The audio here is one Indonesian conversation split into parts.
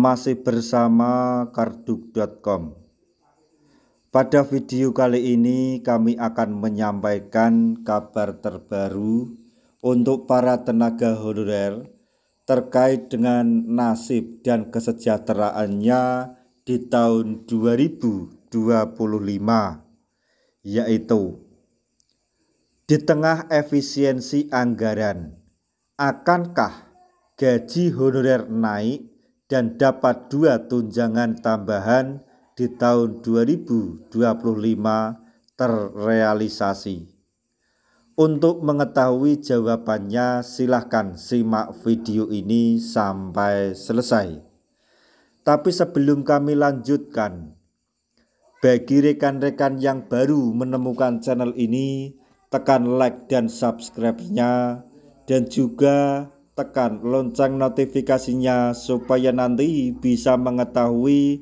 Masih bersama karduk.com. Pada video kali ini kami akan menyampaikan kabar terbaru untuk para tenaga honorer terkait dengan nasib dan kesejahteraannya di tahun 2025, yaitu di tengah efisiensi anggaran, akankah gaji honorer naik dan dapat 2 tunjangan tambahan di tahun 2025 terrealisasi? Untuk mengetahui jawabannya, silahkan simak video ini sampai selesai. Tapi sebelum kami lanjutkan, bagi rekan-rekan yang baru menemukan channel ini, tekan like dan subscribe-nya, dan juga tekan lonceng notifikasinya supaya nanti bisa mengetahui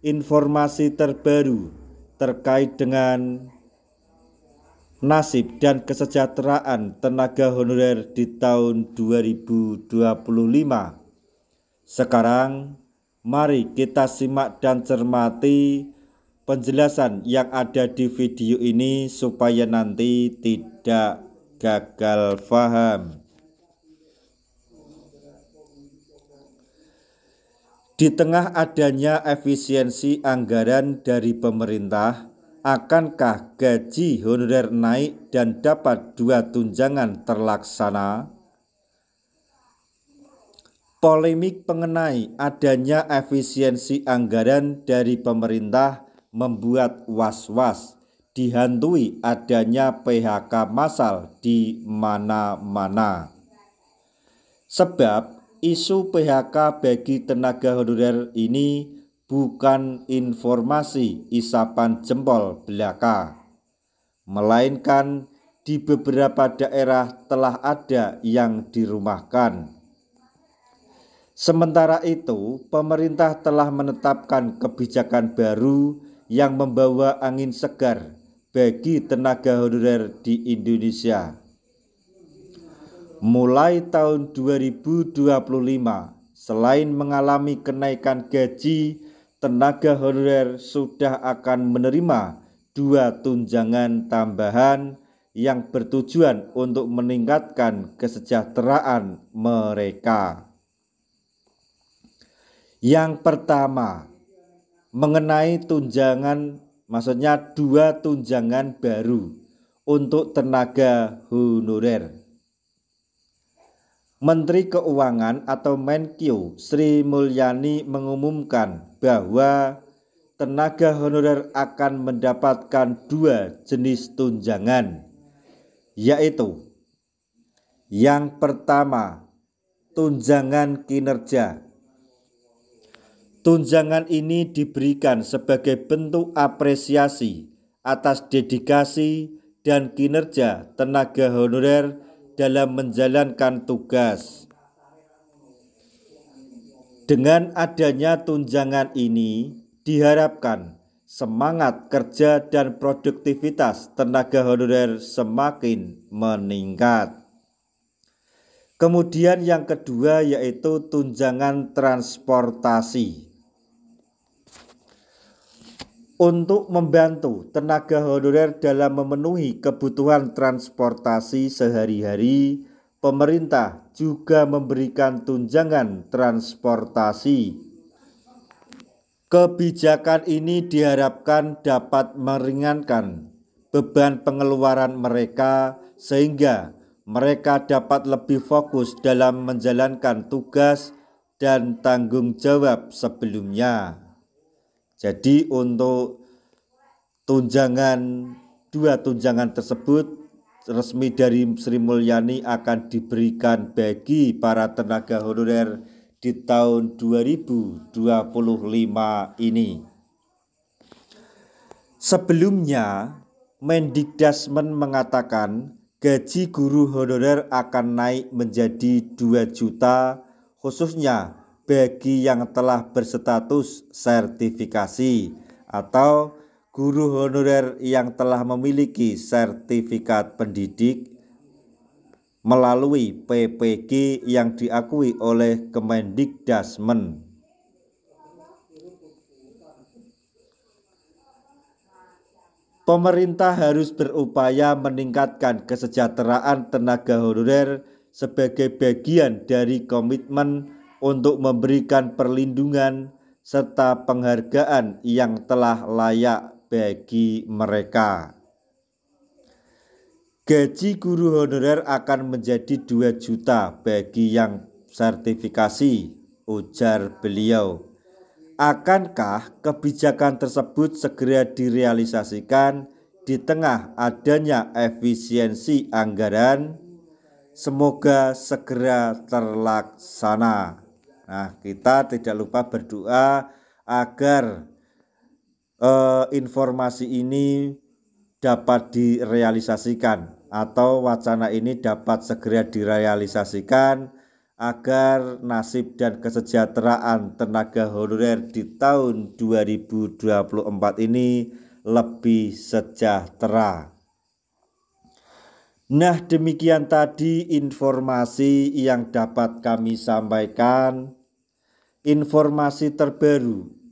informasi terbaru terkait dengan nasib dan kesejahteraan tenaga honorer di tahun 2025. Sekarang mari kita simak dan cermati penjelasan yang ada di video ini supaya nanti tidak gagal paham. Di tengah adanya efisiensi anggaran dari pemerintah, akankah gaji honorer naik dan dapat 2 tunjangan terlaksana? Polemik mengenai adanya efisiensi anggaran dari pemerintah membuat was-was, dihantui adanya PHK massal di mana-mana. Sebab isu PHK bagi tenaga honorer ini bukan informasi isapan jempol belaka, melainkan di beberapa daerah telah ada yang dirumahkan. Sementara itu, pemerintah telah menetapkan kebijakan baru yang membawa angin segar bagi tenaga honorer di Indonesia. Mulai tahun 2025, selain mengalami kenaikan gaji, tenaga honorer sudah akan menerima 2 tunjangan tambahan yang bertujuan untuk meningkatkan kesejahteraan mereka. Yang pertama, mengenai tunjangan, maksudnya 2 tunjangan baru untuk tenaga honorer. Menteri Keuangan atau Menkyu Sri Mulyani mengumumkan bahwa tenaga honorer akan mendapatkan 2 jenis tunjangan, yaitu yang pertama, tunjangan kinerja. Tunjangan ini diberikan sebagai bentuk apresiasi atas dedikasi dan kinerja tenaga honorer dalam menjalankan tugas. Dengan adanya tunjangan ini, diharapkan semangat kerja dan produktivitas tenaga honorer semakin meningkat. Kemudian yang kedua yaitu tunjangan transportasi. Untuk membantu tenaga honorer dalam memenuhi kebutuhan transportasi sehari-hari, pemerintah juga memberikan tunjangan transportasi. Kebijakan ini diharapkan dapat meringankan beban pengeluaran mereka sehingga mereka dapat lebih fokus dalam menjalankan tugas dan tanggung jawab sebelumnya. Jadi untuk 2 tunjangan tersebut resmi dari Sri Mulyani akan diberikan bagi para tenaga honorer di tahun 2025 ini. Sebelumnya, Mendikbud mengatakan gaji guru honorer akan naik menjadi 2 juta khususnya bagi yang telah berstatus sertifikasi atau guru honorer yang telah memiliki sertifikat pendidik melalui PPG yang diakui oleh Kemendikbud. Pemerintah harus berupaya meningkatkan kesejahteraan tenaga honorer sebagai bagian dari komitmen untuk memberikan perlindungan serta penghargaan yang telah layak bagi mereka. Gaji guru honorer akan menjadi 2 juta bagi yang sertifikasi, ujar beliau. Akankah kebijakan tersebut segera direalisasikan di tengah adanya efisiensi anggaran? Semoga segera terlaksana. Nah, kita tidak lupa berdoa agar informasi ini dapat direalisasikan atau wacana ini dapat segera direalisasikan agar nasib dan kesejahteraan tenaga honorer di tahun 2024 ini lebih sejahtera. Nah, demikian tadi informasi yang dapat kami sampaikan. Informasi terbaru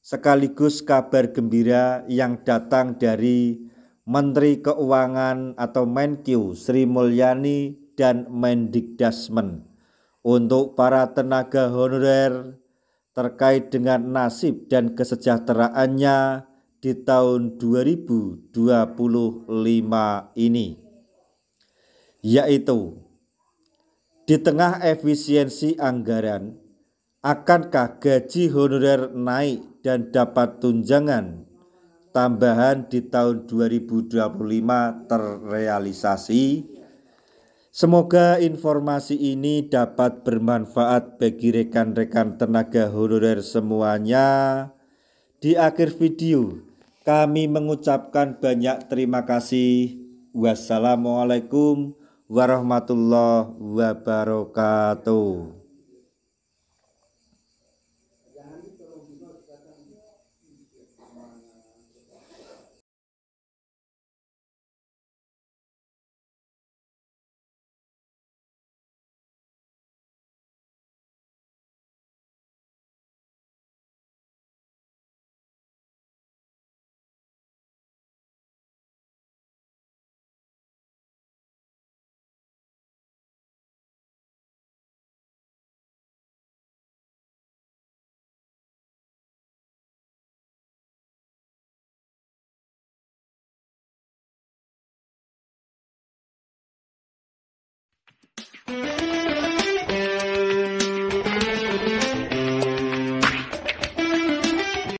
sekaligus kabar gembira yang datang dari Menteri Keuangan atau Menkyu Sri Mulyani dan Mendikdasmen untuk para tenaga honorer terkait dengan nasib dan kesejahteraannya di tahun 2025 ini, yaitu di tengah efisiensi anggaran, akankah gaji honorer naik dan dapat tunjangan tambahan di tahun 2025 terrealisasi? Semoga informasi ini dapat bermanfaat bagi rekan-rekan tenaga honorer semuanya. Di akhir video, kami mengucapkan banyak terima kasih. Wassalamualaikum warahmatullahi wabarakatuh.